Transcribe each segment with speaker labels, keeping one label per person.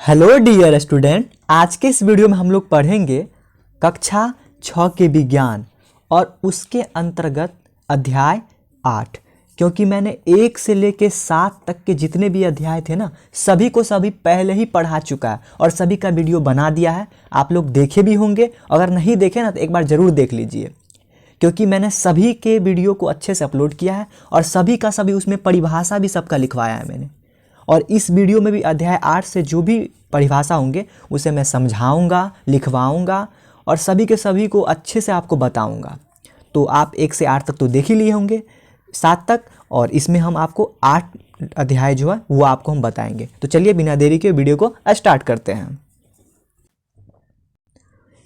Speaker 1: Hello dear student, आज के इस वीडियो में हम लोग पढ़ेंगे कक्षा 6 के विज्ञान और उसके अंतर्गत अध्याय 8। क्योंकि मैंने 1 से लेके 7 तक के जितने भी अध्याय थे ना, सभी को सभी पहले ही पढ़ा चुका है और सभी का वीडियो बना दिया है। आप लोग देखे भी होंगे, अगर नहीं देखे ना तो एक बार ज़रूर देख लीजिए, क्योंकि मैंने सभी के वीडियो को अच्छे से अपलोड किया है और सभी का सभी उसमें परिभाषा भी सबका लिखवाया है मैंने। और इस वीडियो में भी अध्याय 8 से जो भी परिभाषा होंगे उसे मैं समझाऊंगा, लिखवाऊंगा और सभी के सभी को अच्छे से आपको बताऊंगा। तो आप 1 से 8 तक तो देख ही लिए होंगे, 7 तक, और इसमें हम आपको 8 अध्याय जो है वो आपको हम बताएंगे। तो चलिए बिना देरी के वीडियो को स्टार्ट करते हैं।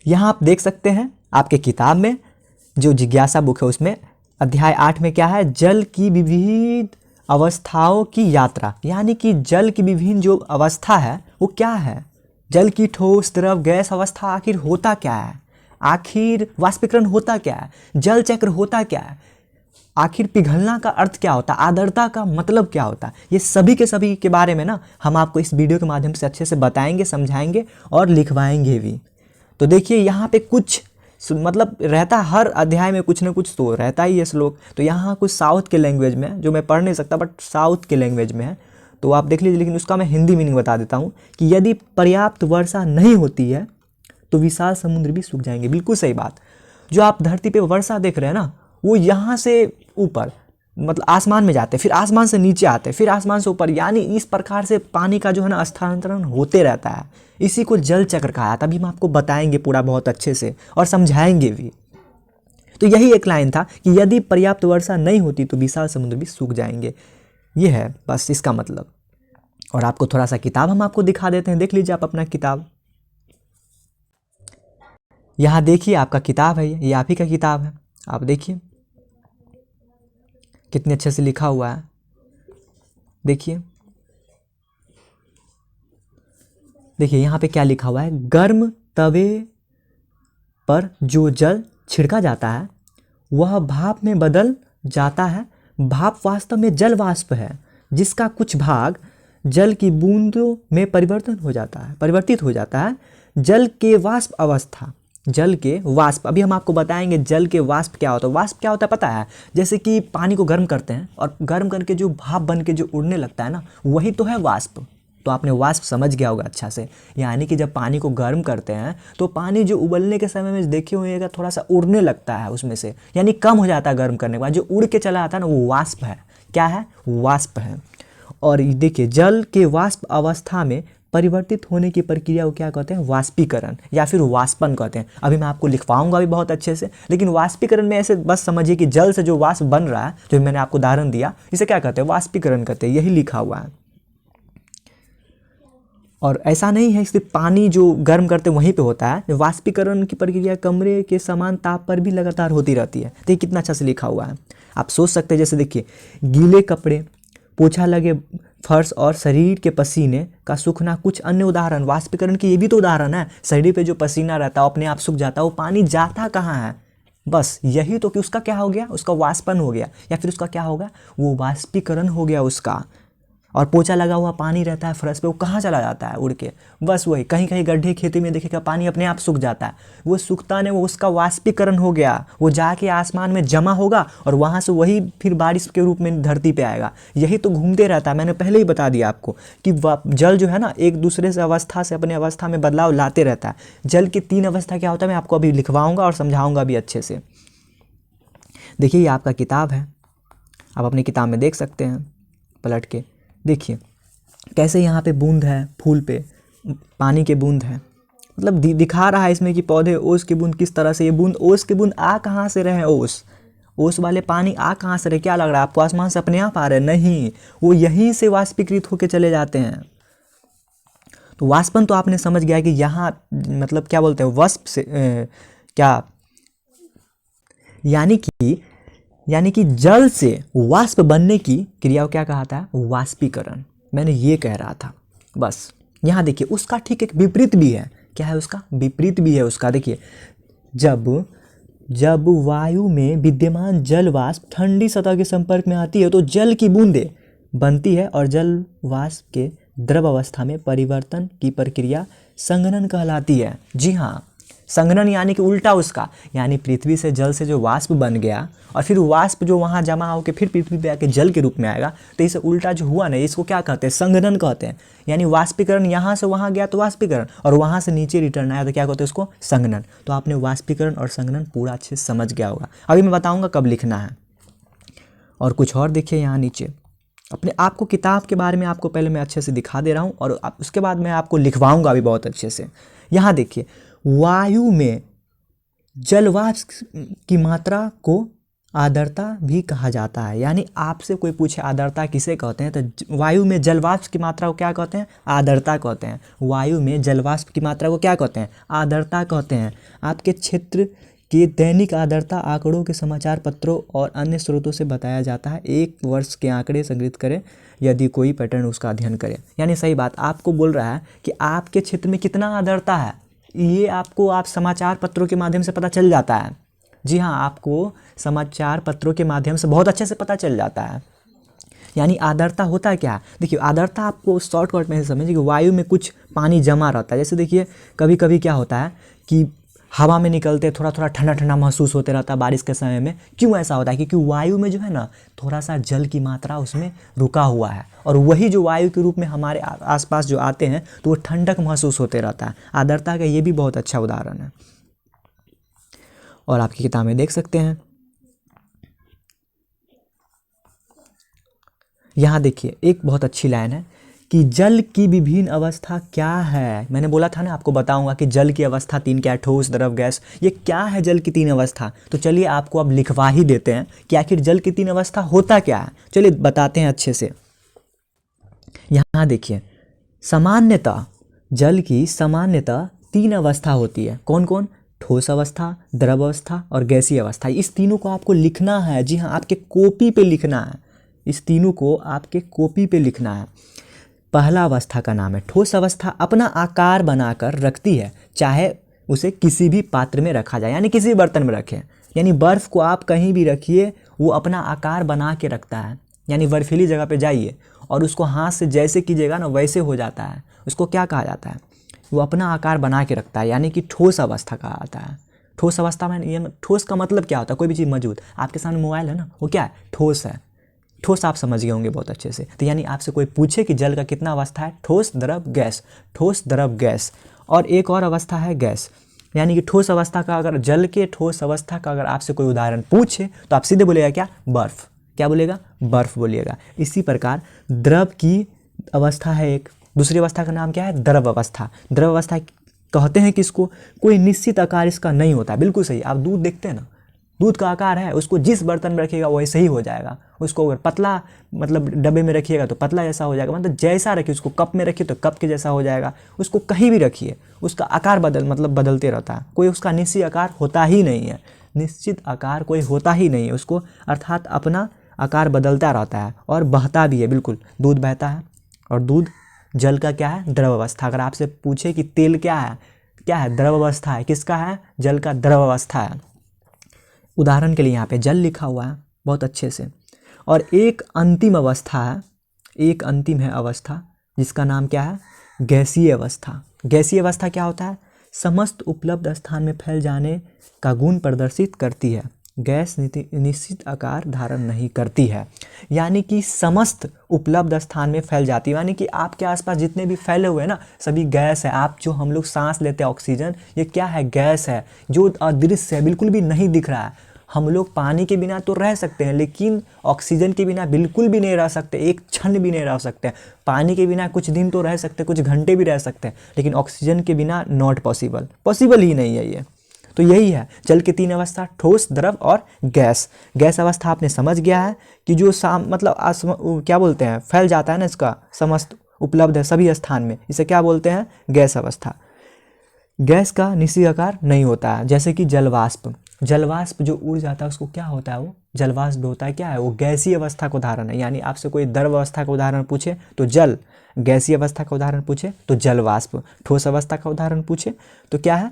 Speaker 1: यहाँ आप देख सकते हैं आपके किताब में जो जिज्ञासा बुक है उसमें अध्याय 8 में क्या है, जल की विविध अवस्थाओं की यात्रा। यानी कि जल की विभिन्न जो अवस्था है वो क्या है, जल की ठोस, द्रव, गैस अवस्था आखिर होता क्या है, आखिर वाष्पीकरण होता क्या है, जल चक्र होता क्या है, आखिर पिघलना का अर्थ क्या होता है, आर्द्रता का मतलब क्या होता है, ये सभी के सभी के बारे में ना हम आपको इस वीडियो के माध्यम से अच्छे से बताएंगे, समझाएंगे और लिखवाएंगे भी। तो देखिए यहाँ पे कुछ मतलब रहता, हर अध्याय में कुछ ना कुछ तो रहता ही है श्लोक। तो यहाँ कुछ साउथ के लैंग्वेज में है जो मैं पढ़ नहीं सकता, बट साउथ के लैंग्वेज में है तो आप देख लीजिए। लेकिन उसका मैं हिंदी मीनिंग बता देता हूँ कि यदि पर्याप्त वर्षा नहीं होती है तो विशाल समुद्र भी सूख जाएंगे। बिल्कुल सही बात। जो आप धरती पे वर्षा देख रहे हैं ना, वो यहाँ से ऊपर मतलब आसमान में जाते, फिर आसमान से नीचे आते, फिर आसमान से ऊपर, यानी इस प्रकार से पानी का जो है ना स्थानांतरण होते रहता है। इसी को जल चक्र कहा जाता है। अभी हम आपको बताएंगे पूरा बहुत अच्छे से और समझाएंगे भी। तो यही एक लाइन था कि यदि पर्याप्त वर्षा नहीं होती तो विशाल समुद्र भी सूख जाएंगे। ये है बस इसका मतलब। और आपको थोड़ा सा किताब हम आपको दिखा देते हैं, देख लीजिए आप अपना किताब। यहाँ देखिए आपका किताब है, ये आप ही का किताब है। आप देखिए कितने अच्छे से लिखा हुआ है, देखिए देखिए यहाँ पे क्या लिखा हुआ है, गर्म तवे पर जो जल छिड़का जाता है वह भाप में बदल जाता है। भाप वास्तव में जल वाष्प है जिसका कुछ भाग जल की बूंदों में परिवर्तित हो जाता है। जल के वाष्प अवस्था, जल के वाष्प, अभी हम आपको बताएंगे जल के वाष्प क्या होता है। वाष्प क्या होता है पता है, जैसे कि पानी को गर्म करते हैं और गर्म करके जो भाप बन के जो उड़ने लगता है ना, वही तो है वाष्प। तो आपने वाष्प समझ गया होगा अच्छा से। यानी कि जब पानी को गर्म करते हैं तो पानी जो उबलने के समय में देखे होइएगा थोड़ा सा उड़ने लगता है उसमें से, यानी कम हो जाता है गर्म करने के बाद, जो उड़ के चला आता है ना वो वाष्प है। क्या है, वाष्प है। और देखिए जल के वाष्प अवस्था में परिवर्तित होने की प्रक्रिया को क्या कहते हैं, वाष्पीकरण या फिर वाष्पन कहते हैं। अभी मैं आपको लिखवाऊंगा भी बहुत अच्छे से, लेकिन वाष्पीकरण में ऐसे बस समझिए कि जल से जो वाष्प बन रहा है, जो मैंने आपको उदाहरण दिया, इसे क्या कहते हैं, वाष्पीकरण कहते हैं। यही लिखा हुआ है। और ऐसा नहीं है सिर्फ पानी जो गर्म करते वहीं पे होता है, वाष्पीकरण की प्रक्रिया कमरे के समान ताप पर भी लगातार होती रहती है। तो ये कितना अच्छा से लिखा हुआ है। आप सोच सकते हैं, जैसे देखिए गीले कपड़े, पोछा लगे फर्श और शरीर के पसीने का सूखना कुछ अन्य उदाहरण। वाष्पीकरण की ये भी तो उदाहरण है। शरीर पे जो पसीना रहता है अपने आप सूख जाता है, वो पानी जाता कहाँ है, बस यही तो कि उसका क्या हो गया, उसका वाष्पन हो गया, या फिर उसका क्या होगा, वो वाष्पीकरण हो गया उसका। और पोछा लगा हुआ पानी रहता है फर्श पे, वो कहाँ चला जाता है, उड़ के, बस वही कहीं कहीं गड्ढे खेती में देखेगा पानी अपने आप सूख जाता है। वो सूखता नहीं, वो उसका वाष्पीकरण हो गया, वो जाके आसमान में जमा होगा और वहाँ से वही फिर बारिश के रूप में धरती पे आएगा। यही तो घूमते रहता है। मैंने पहले ही बता दिया आपको कि जल जो है ना एक दूसरे से अवस्था से अपने अवस्था में बदलाव लाते रहता है। जल की 3 अवस्था क्या होता है मैं आपको अभी लिखवाऊंगा और समझाऊंगा भी अच्छे से। देखिए ये आपका किताब है, आप अपनी किताब में देख सकते हैं पलट के। देखिए कैसे यहाँ पे बूंद है, फूल पे पानी के बूंद है, मतलब दिखा रहा है इसमें कि पौधे ओस की बूंद किस तरह से, ये बूंद ओस की बूंद आ कहाँ से रहे, ओस वाले पानी आ कहाँ से रहे। क्या लग रहा है आपको आसमान से अपने आप आ रहे, नहीं, वो यहीं से वाष्पीकृत होकर चले जाते हैं। तो वाष्पन तो आपने समझ गया कि यहाँ मतलब क्या बोलते हैं, वाष्प से क्या, यानी कि जल से वाष्प बनने की क्रिया को क्या कहता है, वाष्पीकरण। मैंने ये कह रहा था बस। यहाँ देखिए उसका ठीक एक विपरीत भी है। क्या है उसका, विपरीत भी है उसका। देखिए जब वायु में विद्यमान जल वाष्प ठंडी सतह के संपर्क में आती है तो जल की बूंदें बनती है और जल वाष्प के द्रव अवस्था में परिवर्तन की प्रक्रिया संघनन कहलाती है। जी हाँ, संघनन यानी कि उल्टा उसका, यानी पृथ्वी से जल से जो वाष्प बन गया और फिर वाष्प जो वहाँ जमा होकर फिर पृथ्वी पे आके जल के रूप में आएगा, तो इसे उल्टा जो हुआ ना, इसको क्या कहते हैं? संघनन कहते हैं। यानी वाष्पीकरण यहाँ से वहाँ गया तो वाष्पीकरण, और वहाँ से नीचे रिटर्न आया तो क्या कहते हैं उसको? संघनन। तो आपने वाष्पीकरण और संघनन पूरा अच्छे से समझ गया होगा। अभी मैं बताऊँगा कब लिखना है। और कुछ और देखिए यहाँ नीचे, अपने आपको किताब के बारे में आपको पहले मैं अच्छे से दिखा दे रहा हूँ और उसके बाद मैं आपको लिखवाऊँगा भी बहुत अच्छे से। यहाँ देखिए, वायु में जलवाष्प की मात्रा को आर्द्रता भी कहा जाता है। यानी आपसे कोई पूछे आर्द्रता किसे कहते हैं, तो वायु में जलवाष्प की मात्रा को क्या कहते हैं? आर्द्रता कहते हैं। वायु में जलवाष्प की मात्रा को क्या कहते हैं? आर्द्रता कहते हैं। आपके क्षेत्र के दैनिक आर्द्रता आंकड़ों के समाचार पत्रों और अन्य स्रोतों से बताया जाता है। एक वर्ष के आंकड़े संग्रहित करें यदि कोई पैटर्न उसका अध्ययन करें। यानी सही बात आपको बोल रहा है कि आपके क्षेत्र में कितना आर्द्रता है, ये आपको आप समाचार पत्रों के माध्यम से पता चल जाता है। जी हाँ, आपको समाचार पत्रों के माध्यम से बहुत अच्छे से पता चल जाता है। यानी आर्द्रता होता है क्या? देखिए, आर्द्रता आपको शॉर्टकट में समझिए कि वायु में कुछ पानी जमा रहता है। जैसे देखिए, कभी कभी क्या होता है कि हवा में निकलते थोड़ा थोड़ा ठंडा ठंडा महसूस होते रहता है बारिश के समय में। क्यों ऐसा होता है? क्योंकि वायु में जो है ना, थोड़ा सा जल की मात्रा उसमें रुका हुआ है, और वही जो वायु के रूप में हमारे आसपास जो आते हैं तो वो ठंडक महसूस होते रहता है। आर्द्रता का ये भी बहुत अच्छा उदाहरण है, और आपकी किताब में देख सकते हैं। यहाँ देखिए, एक बहुत अच्छी लाइन है कि जल की विभिन्न अवस्था क्या है। मैंने बोला था ना आपको बताऊंगा कि जल की अवस्था तीन क्या है, ठोस, द्रव, गैस। ये क्या है जल की तीन अवस्था? तो चलिए आपको अब लिखवा ही देते हैं कि आखिर जल की तीन अवस्था होता क्या है। चलिए बताते हैं अच्छे से। यहाँ देखिए, सामान्यतः जल की सामान्यतः तीन अवस्था होती है। कौन कौन? ठोस अवस्था, द्रव अवस्था और गैसीय अवस्था। इस तीनों को आपको लिखना है। जी हाँ, आपके कॉपी पे लिखना है। इस तीनों को आपके कॉपी पे लिखना है। पहला अवस्था का नाम है ठोस अवस्था। अपना आकार बनाकर रखती है, चाहे उसे किसी भी पात्र में रखा जाए, यानी किसी भी बर्तन में रखें। यानी बर्फ़ को आप कहीं भी रखिए, वो अपना आकार बना के रखता है। यानी बर्फीली जगह पे जाइए और उसको हाथ से जैसे कीजिएगा ना वैसे हो जाता है। उसको क्या कहा जाता है? वो अपना आकार बना के रखता है, यानी कि ठोस अवस्था कहा जाता है। ठोस अवस्था में ये ठोस का मतलब क्या होता है? कोई भी चीज़ मौजूद, आपके सामने मोबाइल है ना, वो क्या है? ठोस है। ठोस आप समझ गए होंगे बहुत अच्छे से। तो यानी आपसे कोई पूछे कि जल का कितना अवस्था है? ठोस, द्रव, गैस। ठोस, द्रव, गैस। और एक और अवस्था है गैस। यानी कि ठोस अवस्था का, अगर जल के ठोस अवस्था का अगर आपसे कोई उदाहरण पूछे तो आप सीधे बोलेगा क्या? बर्फ़। क्या बोलेगा? बर्फ़ बोलिएगा। इसी प्रकार द्रव की अवस्था है एक, दूसरी अवस्था का नाम क्या है? द्रव अवस्था। द्रव अवस्था कहते हैं कि इसको कोई निश्चित आकार इसका नहीं होता। बिल्कुल सही। आप दूध देखते हैं ना, दूध का आकार है, उसको जिस बर्तन में रखिएगा वैसे ही हो जाएगा। उसको अगर पतला मतलब डब्बे में रखिएगा तो पतला जैसा हो जाएगा, मतलब जैसा रखिए। उसको कप में रखिए तो कप के जैसा हो जाएगा। उसको कहीं भी रखिए, उसका आकार बदलते रहता है। कोई उसका निश्चित आकार होता ही नहीं है। निश्चित आकार कोई होता ही नहीं है उसको, अर्थात अपना आकार बदलता रहता है और बहता भी है। बिल्कुल, दूध बहता है। और दूध जल का क्या है? द्रव अवस्था। अगर आपसे पूछे कि तेल क्या है? क्या है? द्रव अवस्था है। किसका है? जल का द्रव अवस्था है। उदाहरण के लिए यहाँ पे जल लिखा हुआ है बहुत अच्छे से। और एक अंतिम अवस्था है, एक अंतिम है अवस्था, जिसका नाम क्या है? गैसीय अवस्था। गैसीय अवस्था क्या होता है? समस्त उपलब्ध स्थान में फैल जाने का गुण प्रदर्शित करती है। गैस निश्चित आकार धारण नहीं करती है, यानी कि समस्त उपलब्ध स्थान में फैल जाती है। यानी कि आपके आसपास जितने भी फैले हुए हैं ना, सभी गैस है। आप जो हम लोग सांस लेते हैं ऑक्सीजन, ये क्या है? गैस है, जो अदृश्य है, बिल्कुल भी नहीं दिख रहा है। हम लोग पानी के बिना तो रह सकते हैं, लेकिन ऑक्सीजन के बिना बिल्कुल भी नहीं रह सकते, एक क्षण भी नहीं रह सकते। पानी के बिना कुछ दिन तो रह सकते, कुछ घंटे भी रह सकते हैं, लेकिन ऑक्सीजन के बिना नॉट पॉसिबल, पॉसिबल ही नहीं है ये। तो यही है जल की तीन अवस्था, ठोस, द्रव और गैस। गैस अवस्था आपने समझ गया है कि जो क्या बोलते हैं, फैल जाता है ना, इसका समस्त उपलब्ध है सभी स्थान में, इसे क्या बोलते हैं? गैस अवस्था। गैस का निश्चित आकार नहीं होता है, जैसे कि जलवाष्प। जलवाष्प जो उड़ जाता है उसको क्या होता है? वो जलवाष्प होता है। क्या है वो? गैसीय अवस्था का उदाहरण है। यानी आपसे कोई द्रव अवस्था का उदाहरण पूछे तो जल, गैसीय अवस्था का उदाहरण पूछे तो जलवाष्प, ठोस अवस्था का उदाहरण पूछे तो क्या है?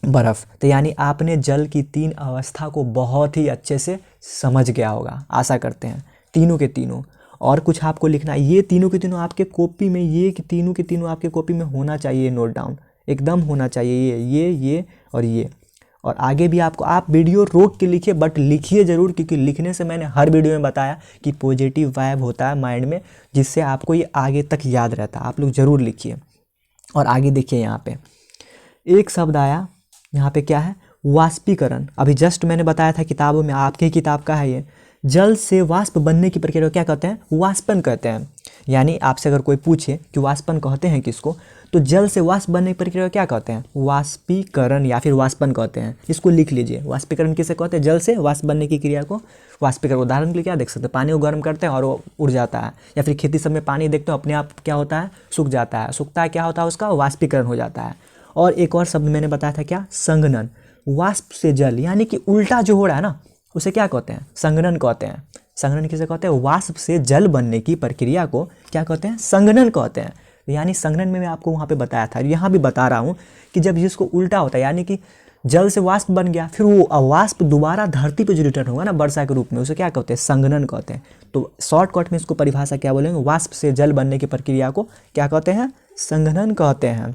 Speaker 1: बर्फ। तो यानी आपने जल की तीन अवस्था को बहुत ही अच्छे से समझ गया होगा, आशा करते हैं, तीनों के तीनों। और कुछ आपको लिखना है। ये तीनों के तीनों आपके कॉपी में, ये कि तीनों के तीनों आपके कॉपी में होना चाहिए, नोट डाउन एकदम होना चाहिए, ये और ये। और आगे भी आपको, आप वीडियो रोक के लिखिए, बट लिखिए ज़रूर, क्योंकि लिखने से मैंने हर वीडियो में बताया कि पॉजिटिव वाइब होता है माइंड में, जिससे आपको ये आगे तक याद रहता है। आप लोग ज़रूर लिखिए। और आगे देखिए, यहाँ पे एक शब्द आया, यहाँ पे क्या है, वाष्पीकरण। अभी जस्ट मैंने बताया था किताबों में, आपकी किताब का है ये। जल से वाष्प बनने की प्रक्रिया को क्या कहते हैं, वाष्पन कहते हैं। यानी आपसे अगर कोई पूछे कि वाष्पन कहते हैं किसको, तो जल से वाष्प बनने की प्रक्रिया को क्या कहते हैं, वाष्पीकरण या फिर वाष्पन कहते हैं। इसको लिख लीजिए, वाष्पीकरण किसे कहते हैं, जल से वाष्प बनने की क्रिया को वाष्पीकरण। उदाहरण के लिए क्या देख सकते हैं, पानी को गर्म करते हैं और वो उड़ जाता है, या फिर खेती सब में पानी देखते हो अपने आप क्या होता है, सूख जाता है, सूखता है, क्या होता है उसका, वाष्पीकरण हो जाता है। और एक और शब्द मैंने बताया था क्या, संघनन। वाष्प से जल, यानी कि उल्टा जो हो रहा है ना, उसे क्या कहते हैं, संघनन कहते हैं। संघनन किसे कहते हैं, वाष्प से जल बनने की प्रक्रिया को क्या कहते हैं, संघनन कहते हैं। यानी संघनन में मैं आपको वहाँ पे बताया था, यहाँ भी बता रहा हूँ कि जब जिसको उल्टा होता है, यानी कि जल से वाष्प बन गया, फिर वो वाष्प दोबारा धरती पे जो रिटर्न होगा ना वर्षा के रूप में, उसे क्या कहते हैं, संघनन कहते हैं। तो शॉर्टकट में इसको परिभाषा क्या बोलेंगे, वाष्प से जल बनने की प्रक्रिया को क्या कहते हैं, संघनन कहते हैं।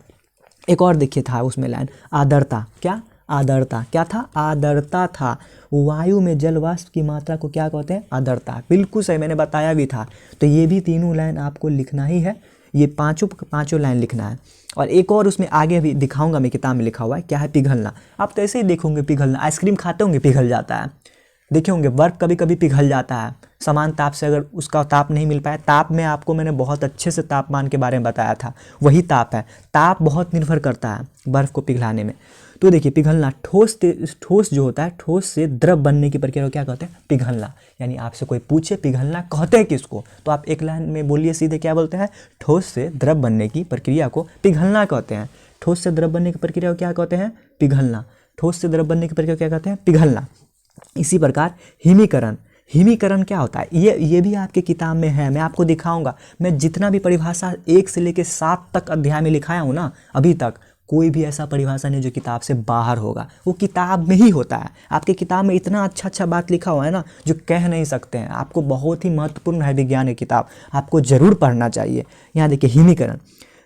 Speaker 1: एक और देखिए था उसमें लाइन, आर्द्रता। क्या, आर्द्रता क्या था, आर्द्रता था। वायु में जल वाष्प की मात्रा को क्या कहते हैं, आर्द्रता। बिल्कुल सही, मैंने बताया भी था। तो ये भी तीनों लाइन आपको लिखना ही है, ये पांचों लाइन लिखना है। और एक और उसमें आगे भी दिखाऊंगा मैं, किताब में लिखा हुआ है, क्या है, पिघलना। आप तो ऐसे ही देखोगे पिघलना, आइसक्रीम खाते होंगे पिघल जाता है, देखे होंगे बर्फ़ कभी कभी पिघल जाता है समान ताप से, अगर उसका ताप नहीं मिल पाया। ताप में आपको मैंने बहुत अच्छे से तापमान के बारे में बताया था, वही ताप है। ताप बहुत निर्भर करता है बर्फ़ को पिघलाने में। तो देखिए, पिघलना, ठोस जो होता है, ठोस से द्रव बनने की प्रक्रिया को क्या कहते हैं, पिघलना। यानी आपसे कोई पूछे पिघलना कहते हैं किसको, तो आप एक लाइन में बोलिए सीधे, क्या बोलते हैं, ठोस से द्रव बनने की प्रक्रिया को पिघलना कहते हैं। ठोस से द्रव बनने की प्रक्रिया को क्या कहते हैं, पिघलना। ठोस से द्रव बनने की प्रक्रिया को क्या कहते हैं, पिघलना। इसी प्रकार हिमीकरण। हिमीकरण क्या होता है, ये भी आपके किताब में है, मैं आपको दिखाऊंगा। मैं जितना भी परिभाषा 1 से लेकर 7 तक अध्याय में लिखाया हूँ ना, अभी तक कोई भी ऐसा परिभाषा नहीं जो किताब से बाहर होगा, वो किताब में ही होता है। आपके किताब में इतना अच्छा बात लिखा हुआ है ना, जो कह नहीं सकते हैं। आपको बहुत ही महत्वपूर्ण है विज्ञान की किताब, आपको जरूर पढ़ना चाहिए। यहाँ देखिए, हिमीकरण,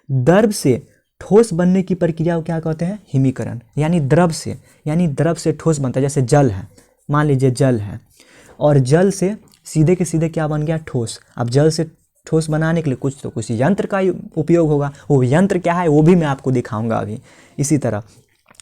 Speaker 1: द्रव से ठोस बनने की प्रक्रिया को क्या कहते हैं, हिमीकरण। यानी द्रव से ठोस बनता है। जैसे जल है, मान लीजिए जल है, और जल से सीधे के सीधे क्या बन गया, ठोस। अब जल से ठोस बनाने के लिए कुछ यंत्र का उपयोग होगा, वो यंत्र क्या है वो भी मैं आपको दिखाऊंगा अभी। इसी तरह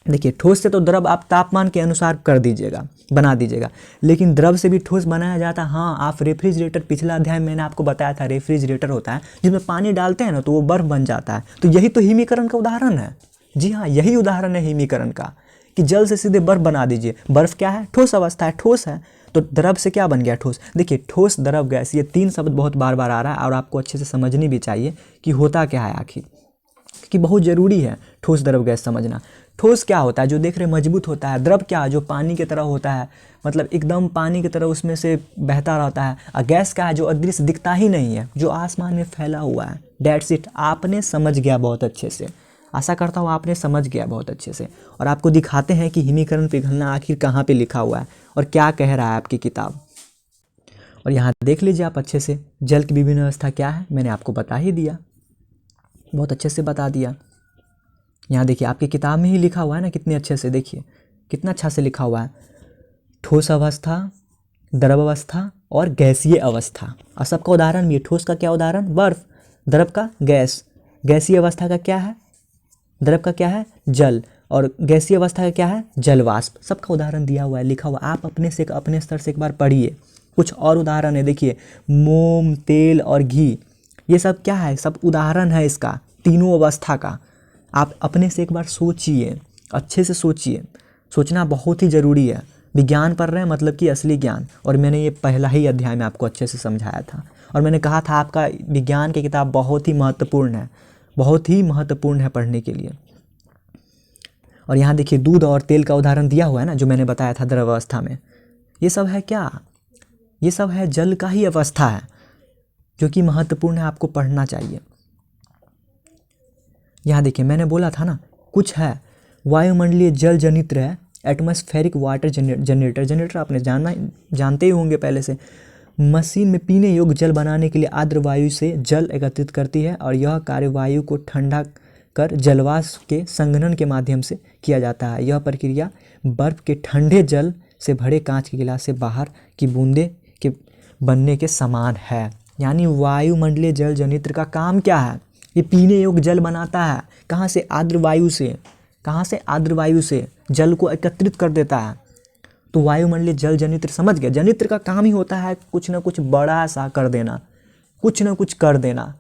Speaker 1: देखिए, ठोस से तो द्रव आप तापमान के अनुसार कर दीजिएगा, बना दीजिएगा, लेकिन द्रव से भी ठोस बनाया जाता है। हाँ, आप रेफ्रिजरेटर, पिछला अध्याय में मैंने आपको बताया था, रेफ्रिजरेटर होता है जिसमें पानी डालते हैं ना तो वो बर्फ बन जाता है। तो यही तो हिमीकरण का उदाहरण है। जी हाँ, यही उदाहरण है हिमीकरण का, कि जल से सीधे बर्फ बना दीजिए। बर्फ क्या है, ठोस अवस्था है, ठोस है, तो द्रव से क्या बन गया, ठोस। देखिए, ठोस, द्रव, गैस, ये 3 शब्द बहुत बार बार आ रहा है, और आपको अच्छे से समझनी भी चाहिए कि होता क्या है आखिर, कि बहुत ज़रूरी है ठोस, द्रव, गैस समझना। ठोस क्या होता है, जो देख रहे मजबूत होता है। द्रव क्या, जो पानी की तरह होता है, मतलब एकदम पानी की तरह उसमें से बहता रहता है। और गैस क्या है, जो अदृश्य, दिखता ही नहीं है, जो आसमान में फैला हुआ है। That's it. आपने समझ गया बहुत अच्छे से, आशा करता हूँ आपने समझ गया बहुत अच्छे से। और आपको दिखाते हैं कि हिमीकरण, पिघलना आखिर कहाँ पे लिखा हुआ है और क्या कह रहा है आपकी किताब। और यहाँ देख लीजिए आप अच्छे से, जल की विभिन्न अवस्था क्या है, मैंने आपको बता ही दिया, बहुत अच्छे से बता दिया। यहाँ देखिए, आपकी किताब में ही लिखा हुआ है ना, कितने अच्छे से, देखिए कितना अच्छा से लिखा हुआ है। ठोस अवस्था, द्रव अवस्था और गैसीय अवस्था। और सबका उदाहरण भी है। ठोस का क्या उदाहरण, बर्फ। द्रव का गैस। गैसीय अवस्था का क्या है, द्रव का क्या है, जल। और गैसीय अवस्था का क्या है, जल वाष्प। सबका उदाहरण दिया हुआ है, लिखा हुआ। आप अपने स्तर से एक बार पढ़िए। कुछ और उदाहरण है, देखिए, मोम, तेल और घी, ये सब क्या है, सब उदाहरण है इसका, तीनों अवस्था का। आप अपने से एक बार सोचिए, अच्छे से सोचिए। सोचना बहुत ही ज़रूरी है। विज्ञान पढ़ रहे हैं मतलब कि असली ज्ञान। और मैंने ये पहला ही अध्याय में आपको अच्छे से समझाया था, और मैंने कहा था आपका विज्ञान की किताब बहुत ही महत्वपूर्ण है, बहुत ही महत्वपूर्ण है पढ़ने के लिए। और यहाँ देखिए, दूध और तेल का उदाहरण दिया हुआ है ना, जो मैंने बताया था द्रव अवस्था में। ये सब है क्या, ये सब है जल का ही अवस्था है, जो कि महत्वपूर्ण है, आपको पढ़ना चाहिए। यहाँ देखिए, मैंने बोला था ना, कुछ है वायुमंडलीय जल जनित्र है, एटमॉस्फेरिक वाटर जनरेटर। जनरेटर आपने जानते ही होंगे पहले से। मशीन में पीने योग्य जल बनाने के लिए आर्द्र वायु से जल एकत्रित करती है और यह कार्य वायु को ठंडा कर जलवाष्प के संघनन के माध्यम से किया जाता है। यह प्रक्रिया बर्फ के ठंडे जल से भरे कांच के गिलास से बाहर की बूंदे के बनने के समान है। यानी वायुमंडलीय जल जनित्र का काम क्या है? ये पीने योग्य जल बनाता है। कहाँ से? आर्द्र वायु से। कहाँ से? आर्द्र वायु से जल को एकत्रित कर देता है। तो वायुमंडलीय जल जनित्र समझ गए। जनित्र का काम ही होता है कुछ ना कुछ बड़ा सा कर देना, कुछ ना कुछ कर देना।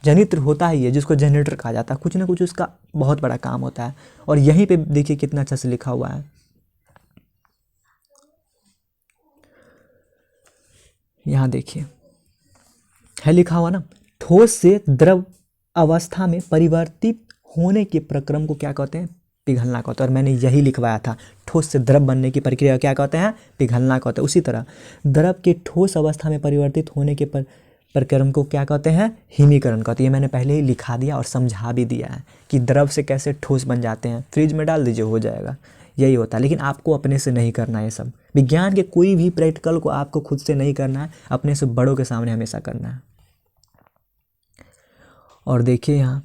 Speaker 1: जनित्र होता ही है जिसको जनरेटर कहा जाता है, कुछ ना कुछ उसका बहुत बड़ा काम होता है। और यहीं पे देखिए कितना अच्छा से लिखा हुआ है, यहाँ देखिए है लिखा हुआ ना, ठोस से द्रव अवस्था में परिवर्तित होने के प्रक्रम को क्या कहते हैं? पिघलना कहते हैं। और मैंने यही लिखवाया था, ठोस से द्रव बनने की प्रक्रिया क्या कहते हैं? पिघलना कहते हैं। उसी तरह द्रव के ठोस अवस्था में परिवर्तित होने के प्रक्रम को क्या कहते हैं? हिमीकरण कहते हैं। ये मैंने पहले ही लिखा दिया और समझा भी दिया है कि द्रव से कैसे ठोस बन जाते हैं। फ्रिज में डाल दीजिए, हो जाएगा, यही होता है। लेकिन आपको अपने से नहीं करना है ये सब। विज्ञान के कोई भी प्रैक्टिकल को आपको खुद से नहीं करना है, अपने से बड़ों के सामने हमेशा करना है। और देखिए यहाँ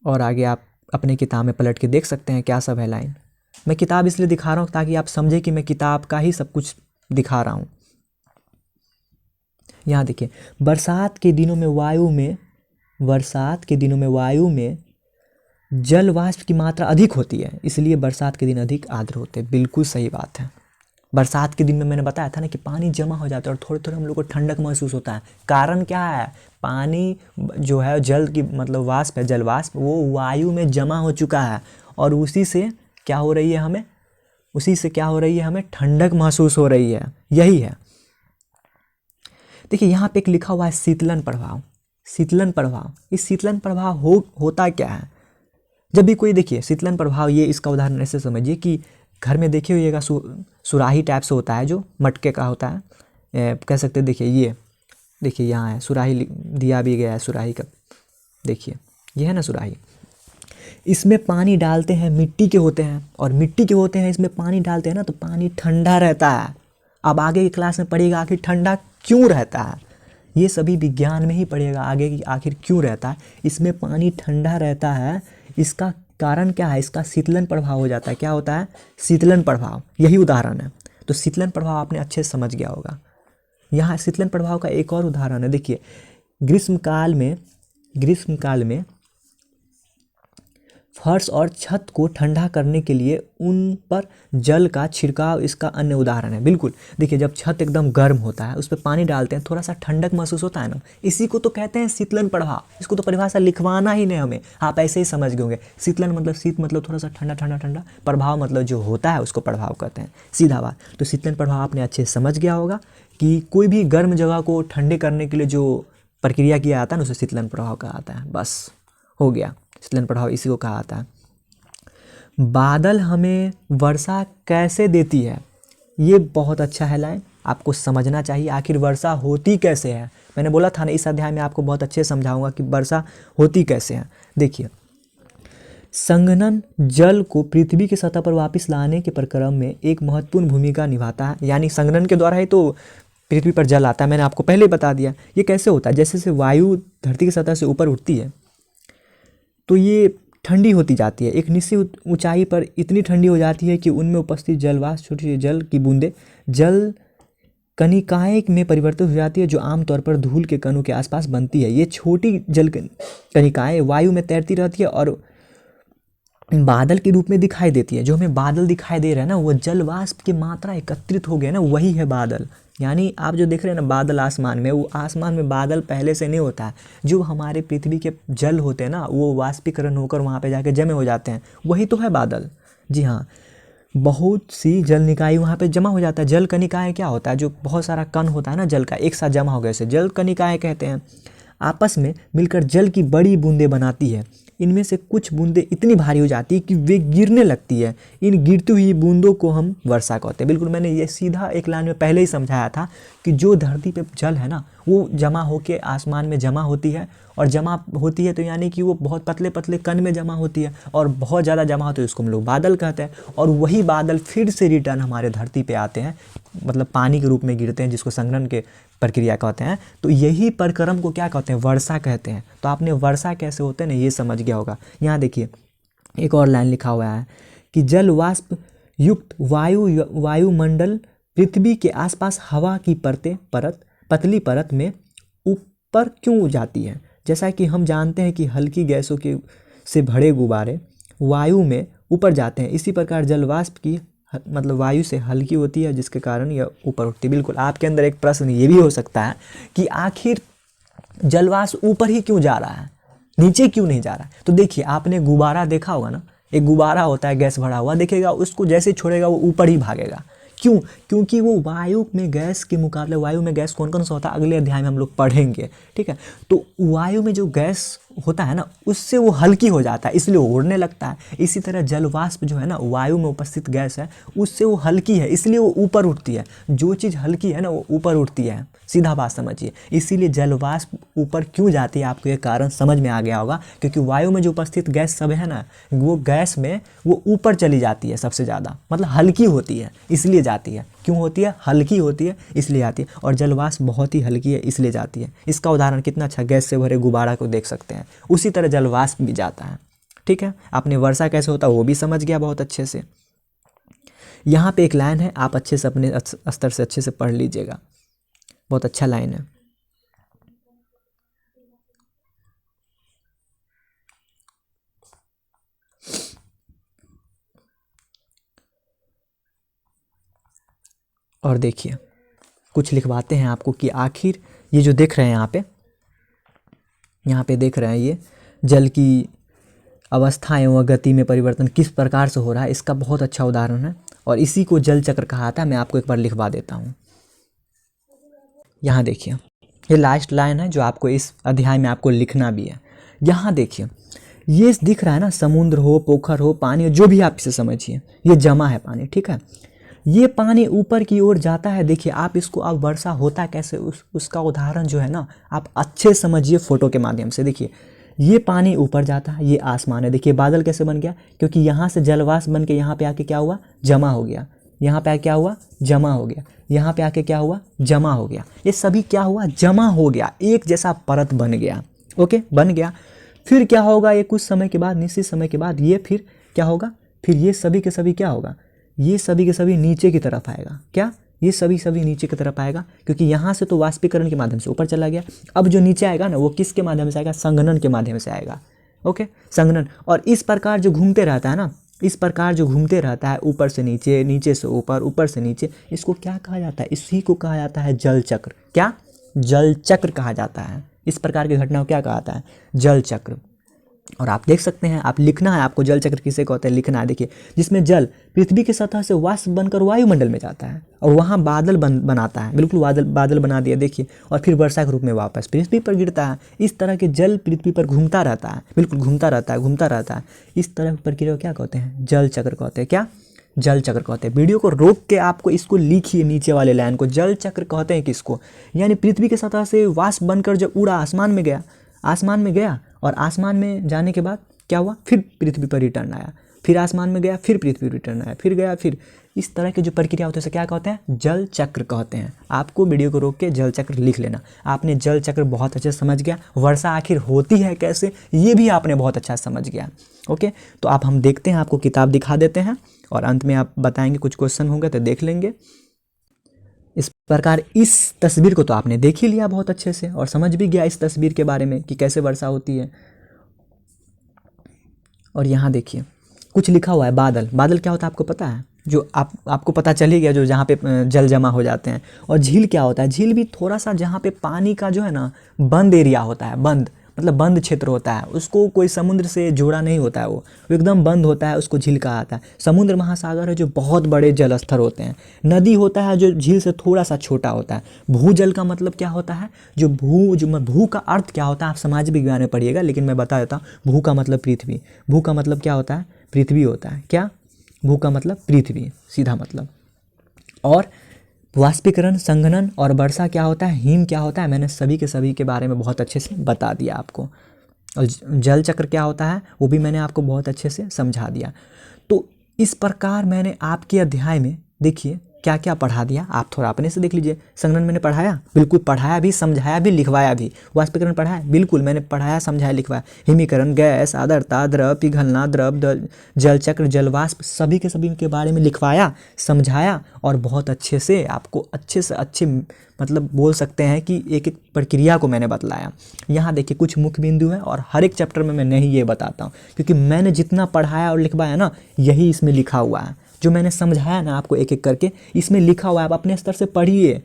Speaker 1: और आगे आप अपनी किताब में पलट के देख सकते हैं क्या सब है लाइन। मैं किताब इसलिए दिखा रहा हूँ ताकि आप समझे कि मैं किताब का ही सब कुछ दिखा रहा हूँ। यहाँ देखिए, बरसात के दिनों में वायु में जल वाष्प की मात्रा अधिक होती है, इसलिए बरसात के दिन अधिक आर्द्र होते हैं। बिल्कुल सही बात है। बरसात के दिन में मैंने बताया था ना कि पानी जमा हो जाता है और थोड़े थोड़े हम लोग को ठंडक महसूस होता है। कारण क्या है? पानी जो है जल की मतलब वाष्प है, जल वाष्प, वो वायु में जमा हो चुका है और उसी से क्या हो रही है हमें ठंडक महसूस हो रही है। यही है। देखिए यहाँ पे एक लिखा हुआ है शीतलन प्रभाव। शीतलन प्रभाव, इस शीतलन प्रभाव होता क्या है? जब भी कोई, देखिए शीतलन प्रभाव, ये इसका उदाहरण ऐसे समझिए कि घर में देखे होइएगा सुराही टाइप से होता है जो मटके का होता है, कह सकते हैं। देखिए ये देखिए यहाँ है सुराही, दिया भी गया है सुराही का। देखिए ये है ना सुराही, इसमें पानी डालते हैं, मिट्टी के होते हैं और मिट्टी के होते हैं, इसमें पानी डालते हैं ना तो पानी ठंडा रहता है। अब आगे की क्लास में पढ़िएगा आखिर ठंडा क्यों रहता है, ये सभी विज्ञान में ही पढ़िएगा आगे कि आखिर क्यों रहता है। इसमें पानी ठंडा रहता है, इसका कारण क्या है? इसका शीतलन प्रभाव हो जाता है। क्या होता है? शीतलन प्रभाव, यही उदाहरण है। तो शीतलन प्रभाव आपने अच्छे से समझ गया होगा। यहाँ शीतलन प्रभाव का एक और उदाहरण है। देखिए ग्रीष्मकाल में फर्श और छत को ठंडा करने के लिए उन पर जल का छिड़काव इसका अन्य उदाहरण है। बिल्कुल, देखिए जब छत एकदम गर्म होता है उस पर पानी डालते हैं, थोड़ा सा ठंडक महसूस होता है ना, इसी को तो कहते हैं शीतलन प्रभाव। इसको तो परिभाषा लिखवाना ही नहीं हमें, आप ऐसे ही समझ गए होंगे। शीतलन मतलब शीत मतलब थोड़ा सा ठंडा ठंडा ठंडा, प्रभाव मतलब जो होता है उसको प्रभाव कहते हैं, सीधा बात। तो शीतलन प्रभाव आपने अच्छे से समझ गया होगा कि कोई भी गर्म जगह को ठंडे करने के लिए जो प्रक्रिया किया जाता है ना उसे शीतलन प्रभाव कहा जाता है। बस हो गया, शीतलन प्रभाव इसी को कहा जाता है। बादल हमें वर्षा कैसे देती है? ये बहुत अच्छा है लाइन, आपको समझना चाहिए आखिर वर्षा होती कैसे है। मैंने बोला था ना इस अध्याय में आपको बहुत अच्छे समझाऊंगा कि वर्षा होती कैसे है। देखिए संघनन जल को पृथ्वी की सतह पर वापस लाने के प्रक्रम में एक महत्वपूर्ण भूमिका निभाता है। यानी संघनन के द्वारा ही तो पृथ्वी पर जल आता है, मैंने आपको पहले बता दिया। ये कैसे होता है? जैसे जैसे वायु धरती की सतह से ऊपर उठती है तो ये ठंडी होती जाती है, एक निश्चित ऊंचाई पर इतनी ठंडी हो जाती है कि उनमें उपस्थित जलवाष्प, छोटी छोटी जल की बूंदें जल कणिकाएं में परिवर्तित हो जाती है, जो आमतौर पर धूल के कणों के आसपास बनती है। ये छोटी जल कणिकाएं वायु में तैरती रहती है और बादल के रूप में दिखाई देती है। जो हमें बादल दिखाई दे रहा है ना, वो जल वाष्प की मात्रा एकत्रित हो गया ना, वही है बादल। यानी आप जो देख रहे हैं ना बादल आसमान में, वो आसमान में बादल पहले से नहीं होता है। जो हमारे पृथ्वी के जल होते हैं ना, वो वाष्पीकरण होकर वहाँ पे जाके जमे हो जाते हैं, वही तो है बादल। जी हाँ, बहुत सी जल निकाय वहाँ पे जमा हो जाता है। जल कणिकाएं क्या होता है? जो बहुत सारा कण होता है ना जल का, एक साथ जमा हो गए से जल कणिकाएं कहते हैं। आपस में मिलकर जल की बड़ी बूंदें बनाती है। इनमें से कुछ बूंदें इतनी भारी हो जाती है कि वे गिरने लगती है। इन गिरती हुई बूंदों को हम वर्षा कहते हैं। बिल्कुल, मैंने ये सीधा एक लाइन में पहले ही समझाया था कि जो धरती पे जल है ना, वो जमा होके आसमान में जमा होती है, और जमा होती है तो यानी कि वो बहुत पतले पतले कण में जमा होती है, और बहुत ज़्यादा जमा होती है, उसको हम लोग बादल कहते हैं। और वही बादल फिर से रिटर्न हमारे धरती पे आते हैं, मतलब पानी के रूप में गिरते हैं, जिसको संघनन के प्रक्रिया कहते हैं। तो यही प्रक्रम को क्या कहते हैं, वर्षा कहते हैं। तो आपने वर्षा कैसे होते हैं ना ये समझ गया होगा। यहाँ देखिए एक और लाइन लिखा हुआ है कि जल वाष्प युक्त वायुमंडल पृथ्वी के आसपास हवा की पतली परत में ऊपर क्यों जाती है। जैसा कि हम जानते हैं कि हल्की गैसों के से भरे गुब्बारे वायु में ऊपर जाते हैं, इसी प्रकार जल वाष्प की मतलब वायु से हल्की होती है, जिसके कारण यह ऊपर उठती है। बिल्कुल आपके अंदर एक प्रश्न ये भी हो सकता है कि आखिर जलवाष्प ऊपर ही क्यों जा रहा है, नीचे क्यों नहीं जा रहा है। तो देखिए आपने गुब्बारा देखा होगा ना, एक गुब्बारा होता है गैस भरा हुआ, देखिएगा उसको जैसे छोड़ेगा वो ऊपर ही भागेगा। क्यों? क्योंकि वो वायु में गैस के मुकाबले, वायु में गैस कौन कौन सा होता है अगले अध्याय में हम लोग पढ़ेंगे, ठीक है। तो वायु में जो गैस होता है ना उससे वो हल्की हो जाता है, इसलिए वो उड़ने लगता है। इसी तरह जल वाष्प जो है ना वायु में उपस्थित गैस है, उससे वो हल्की है, इसलिए वो ऊपर उठती है। जो चीज़ हल्की है ना वो ऊपर उठती है, सीधा बात समझिए। इसीलिए जल वाष्प ऊपर क्यों जाती है आपको ये कारण समझ में आ गया होगा, क्योंकि वायु में जो उपस्थित गैस सब है ना वो गैस में वो ऊपर चली जाती है सबसे ज़्यादा, मतलब हल्की होती है इसलिए जाती है। क्यों होती है? हल्की होती है इसलिए आती है। और जल वाष्प बहुत ही हल्की है इसलिए जाती है। इसका उदाहरण कितना अच्छा, गैस से भरे गुब्बारा को देख सकते हैं, उसी तरह जल वाष्प भी जाता है, ठीक है। आपने वर्षा कैसे होता है वो भी समझ गया बहुत अच्छे से। यहाँ पे एक लाइन है, आप अच्छे से अपने स्तर से अच्छे से पढ़ लीजिएगा, बहुत अच्छा लाइन है। और देखिए कुछ लिखवाते हैं आपको कि आखिर ये जो देख रहे हैं यहाँ पे देख रहे हैं ये जल की अवस्था एवं गति में परिवर्तन किस प्रकार से हो रहा है, इसका बहुत अच्छा उदाहरण है। और इसी को जल चक्र कहा जाता है। मैं आपको एक बार लिखवा देता हूँ। यहाँ देखिए ये लास्ट लाइन है जो आपको इस अध्याय में आपको लिखना भी है। यहाँ देखिए ये दिख रहा है ना, समुद्र हो, पोखर हो, पानी हो, जो भी आप इसे समझिए, ये जमा है पानी, ठीक है। ये पानी ऊपर की ओर जाता है। देखिए आप इसको, अब वर्षा होता कैसे उसका उदाहरण जो है ना आप अच्छे समझिए फोटो के माध्यम से। देखिए ये पानी ऊपर जाता है, ये आसमान है। देखिए बादल कैसे बन गया, क्योंकि यहाँ से जलवाष्प बन के यहाँ पे आके क्या हुआ, जमा हो गया। यहाँ पे आके क्या हुआ, जमा हो गया। यहाँ पे आके क्या हुआ, जमा हो गया। ये सभी क्या हुआ, जमा हो गया, एक जैसा परत बन गया। ओके, बन गया। फिर क्या होगा, ये कुछ समय के बाद, निश्चित समय के बाद ये फिर क्या होगा, फिर ये सभी के सभी क्या होगा, ये सभी के सभी नीचे की तरफ आएगा। क्या, ये सभी नीचे की तरफ आएगा, क्योंकि यहाँ से तो वाष्पीकरण के माध्यम से ऊपर चला गया। अब जो नीचे आएगा ना वो किसके माध्यम से आएगा, संघनन के माध्यम से आएगा। ओके, संघनन। और इस प्रकार जो घूमते रहता है ना, इस प्रकार जो घूमते रहता है ऊपर से नीचे, नीचे से ऊपर, ऊपर से नीचे, इसको क्या कहा जाता है, इसी को कहा जाता है जल चक्र। क्या, जल चक्र कहा जाता है। इस प्रकार की घटना को क्या कहा जाता है, जल चक्र। और आप देख सकते हैं, आप लिखना है आपको, जल चक्र किसे कहते हैं लिखना है। देखिए जिसमें जल पृथ्वी की सतह से वाष्प बनकर वायुमंडल में जाता है और वहाँ बादल बनाता है। बिल्कुल बादल बना दिया देखिए, और फिर वर्षा के रूप में वापस पृथ्वी पर गिरता है। इस तरह के जल पृथ्वी पर घूमता रहता है, बिल्कुल घूमता रहता है। इस तरह की प्रक्रिया को क्या कहते हैं, जल चक्र कहते हैं। क्या, जल चक्र कहते हैं। वीडियो को रोक के आपको इसको लिखिए, नीचे वाले लाइन को, जल चक्र कहते हैं किसको। यानी पृथ्वी की सतह से वाष्प बनकर जब उड़ा, आसमान में गया, और आसमान में जाने के बाद क्या हुआ, फिर पृथ्वी पर रिटर्न आया, फिर आसमान में गया, फिर पृथ्वी रिटर्न आया, फिर गया, फिर इस तरह की जो प्रक्रिया होती है उसे क्या कहते हैं, जल चक्र कहते हैं। आपको वीडियो को रोक के जल चक्र लिख लेना। आपने जल चक्र बहुत अच्छे से समझ गया। वर्षा आखिर होती है कैसे ये भी आपने बहुत अच्छा समझ गया। ओके, तो आप हम देखते हैं, आपको किताब दिखा देते हैं और अंत में आप बताएंगे, कुछ क्वेश्चन होंगे तो देख लेंगे। इस प्रकार इस तस्वीर को तो आपने देख ही लिया बहुत अच्छे से और समझ भी गया इस तस्वीर के बारे में कि कैसे वर्षा होती है। और यहाँ देखिए कुछ लिखा हुआ है, बादल। बादल क्या होता है आपको पता है, जो आपको पता चल ही गया, जो जहाँ पे जल जमा हो जाते हैं। और झील क्या होता है, झील भी थोड़ा सा जहाँ पे पानी का जो है ना बंद एरिया होता है, बंद मतलब बंद क्षेत्र होता है, उसको कोई समुद्र से जुड़ा नहीं होता है, वो एकदम बंद होता है, उसको झील कहा जाता है। समुद्र महासागर है जो बहुत बड़े जल स्तर होते हैं। नदी होता है जो झील से थोड़ा सा छोटा होता है। भूजल का मतलब क्या होता है, जो भू का अर्थ क्या होता है आप समाज विज्ञान में पढ़िएगा, लेकिन मैं बता देता हूँ। भू का मतलब पृथ्वी, भू का मतलब क्या होता है, पृथ्वी होता है। क्या, भू का मतलब पृथ्वी, सीधा मतलब। और वाष्पीकरण, संघनन और वर्षा क्या होता है, हिम क्या होता है, मैंने सभी के सभी के बारे में बहुत अच्छे से बता दिया आपको। और जल चक्र क्या होता है वो भी मैंने आपको बहुत अच्छे से समझा दिया। तो इस प्रकार मैंने आपके अध्याय में देखिए क्या क्या पढ़ा दिया, आप थोड़ा अपने से देख लीजिए। संघनन मैंने पढ़ाया, बिल्कुल पढ़ाया भी, समझाया भी, लिखवाया भी। वाष्पीकरण पढ़ाया, बिल्कुल मैंने पढ़ाया, समझाया, लिखवाया। हिमीकरण, गैस, आर्द्रता, द्रव, पिघलना, द्रव, जल चक्र, जलवाष्प, सभी के सभी के बारे में लिखवाया, समझाया और बहुत अच्छे से आपको अच्छे से अच्छे मतलब बोल सकते हैं कि एक एक प्रक्रिया को मैंने बतलाया। यहाँ देखिए कुछ मुख्य बिंदु हैं और हर एक चैप्टर में मैं नहीं ये बताता हूँ, क्योंकि मैंने जितना पढ़ाया और लिखवाया ना यही इसमें लिखा हुआ है। जो मैंने समझाया ना आपको एक एक करके इसमें लिखा हुआ है, आप अपने स्तर से पढ़िए,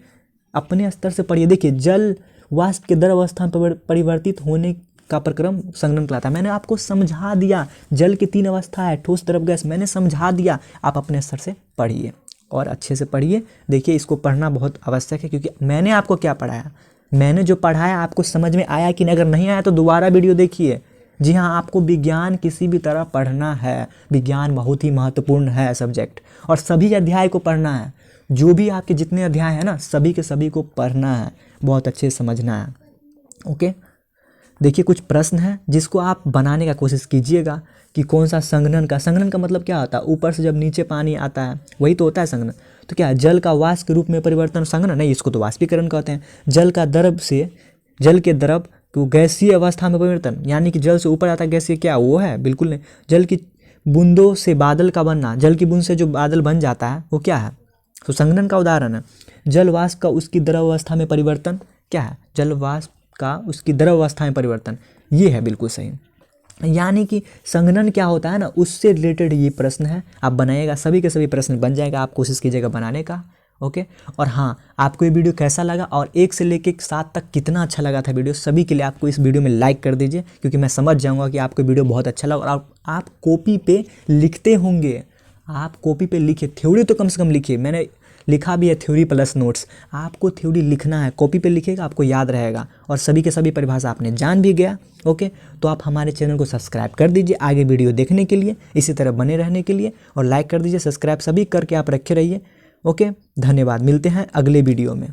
Speaker 1: अपने स्तर से पढ़िए। देखिए जल वाष्प के द्रव अवस्था में परिवर्तित होने का प्रक्रम संघनन कहलाता है। मैंने आपको समझा दिया, जल की 3 अवस्था है, ठोस, द्रव, गैस, मैंने समझा दिया। आप अपने स्तर से पढ़िए और अच्छे से पढ़िए। देखिए इसको पढ़ना बहुत आवश्यक है, क्योंकि मैंने आपको क्या पढ़ाया, मैंने जो पढ़ाया आपको समझ में आया कि नहीं, अगर नहीं आया तो दोबारा वीडियो देखिए। जी हाँ, आपको विज्ञान किसी भी तरह पढ़ना है, विज्ञान बहुत ही महत्वपूर्ण है सब्जेक्ट, और सभी अध्याय को पढ़ना है। जो भी आपके जितने अध्याय हैं ना सभी के सभी को पढ़ना है, बहुत अच्छे से समझना है। ओके, देखिए कुछ प्रश्न है जिसको आप बनाने का कोशिश कीजिएगा कि कौन सा संघनन का मतलब क्या होता है, ऊपर से जब नीचे पानी आता है वही तो होता है संघनन। तो क्या है, जल का वाष्प के रूप में परिवर्तन संघनन नहीं, इसको तो वाष्पीकरण कहते हैं। जल का द्रव से, जल के द्रव तो गैसीय अवस्था में परिवर्तन, यानी कि जल से ऊपर आता है गैसीय, क्या वो है, बिल्कुल नहीं। जल की बूंदों से बादल का बनना, जल की बूंद से जो बादल बन जाता है वो क्या है, तो संघनन का उदाहरण है। जल वाष्प का उसकी द्रव अवस्था में परिवर्तन क्या है, जल वाष्प का उसकी द्रव अवस्था में परिवर्तन, ये है बिल्कुल सही। यानी कि संघनन क्या होता है ना, उससे रिलेटेड ये प्रश्न है, आप बनाइएगा, सभी के सभी प्रश्न बन जाएगा, आप कोशिश कीजिएगा बनाने का। ओके, और हाँ, आपको ये वीडियो कैसा लगा और 1 से लेकर 7 तक कितना अच्छा लगा था वीडियो, सभी के लिए आपको इस वीडियो में लाइक कर दीजिए, क्योंकि मैं समझ जाऊँगा कि आपको वीडियो बहुत अच्छा लगा। और आप कॉपी पे लिखते होंगे, आप कॉपी पे लिखिए, थ्योरी तो कम से कम लिखिए, मैंने लिखा भी है थ्योरी प्लस नोट्स, आपको थ्योरी लिखना है, कॉपी पे लिखिएगा, आपको याद रहेगा और सभी के सभी परिभाषा आपने जान भी गया। ओके, तो आप हमारे चैनल को सब्सक्राइब कर दीजिए आगे वीडियो देखने के लिए, इसी तरह बने रहने के लिए, और लाइक कर दीजिए, सब्सक्राइब सभी करके आप रखे रहिए। ओके, धन्यवाद, मिलते हैं अगले वीडियो में।